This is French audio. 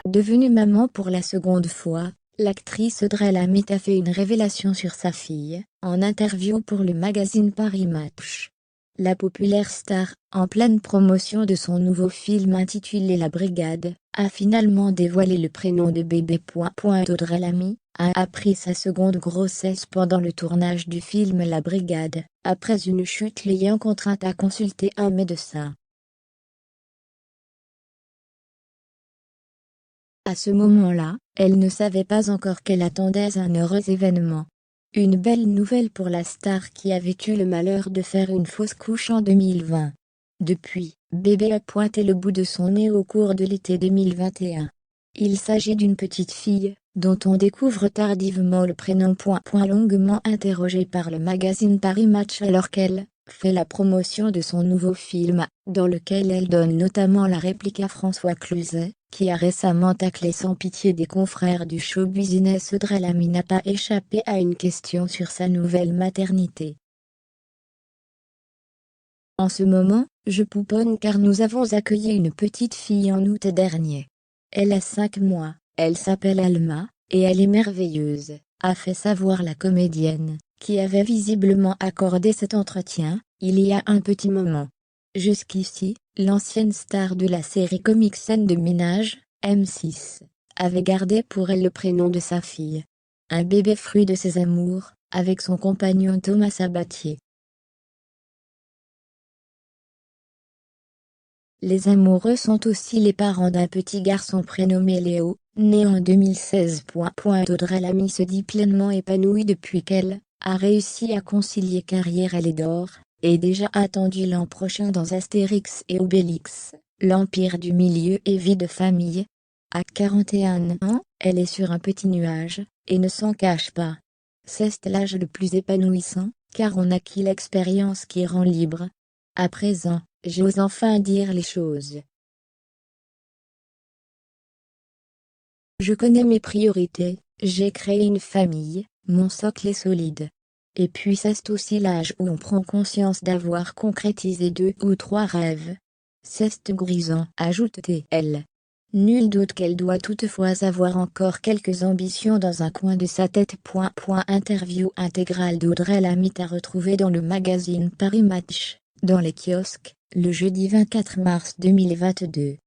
Devenue maman pour la seconde fois, l'actrice Audrey Lamy a fait une révélation sur sa fille, en interview pour le magazine Paris Match. La populaire star, en pleine promotion de son nouveau film intitulé La Brigade, a finalement dévoilé le prénom de bébé. Audrey Lamy a appris sa seconde grossesse pendant le tournage du film La Brigade, après une chute l'ayant contrainte à consulter un médecin. À ce moment-là, elle ne savait pas encore qu'elle attendait un heureux événement. Une belle nouvelle pour la star qui avait eu le malheur de faire une fausse couche en 2020. Depuis, bébé a pointé le bout de son nez au cours de l'été 2021. Il s'agit d'une petite fille, dont on découvre tardivement le prénom. Longuement interrogée par le magazine Paris Match alors qu'elle fait la promotion de son nouveau film, dans lequel elle donne notamment la réplique à François Cluzet, qui a récemment taclé sans pitié des confrères du show business. Audrey Lamy n'a pas échappé à une question sur sa nouvelle maternité. En ce moment, je pouponne car nous avons accueilli une petite fille en août dernier. Elle a 5 mois, elle s'appelle Alma, et elle est merveilleuse, a fait savoir la comédienne, qui avait visiblement accordé cet entretien, il y a un petit moment. Jusqu'ici, l'ancienne star de la série comique Scène de ménage, M6, avait gardé pour elle le prénom de sa fille. Un bébé fruit de ses amours, avec son compagnon Thomas Sabatier. Les amoureux sont aussi les parents d'un petit garçon prénommé Léo, né en 2016. Audrey Lamy se dit pleinement épanouie depuis qu'elle a réussi à concilier carrière et d'or, et déjà attendue l'an prochain dans Astérix et Obélix, l'Empire du Milieu et vie de famille. À 41 ans, elle est sur un petit nuage, et ne s'en cache pas. C'est l'âge le plus épanouissant, car on acquit l'expérience qui rend libre. À présent, j'ose enfin dire les choses. Je connais mes priorités, j'ai créé une famille, mon socle est solide. Et puis c'est aussi l'âge où on prend conscience d'avoir concrétisé 2 ou 3 rêves. C'est grisant, ajoute-t-elle. Nul doute qu'elle doit toutefois avoir encore quelques ambitions dans un coin de sa tête. Interview intégrale d'Audrey Lamy à retrouver dans le magazine Paris Match, dans les kiosques, le jeudi 24 mars 2022.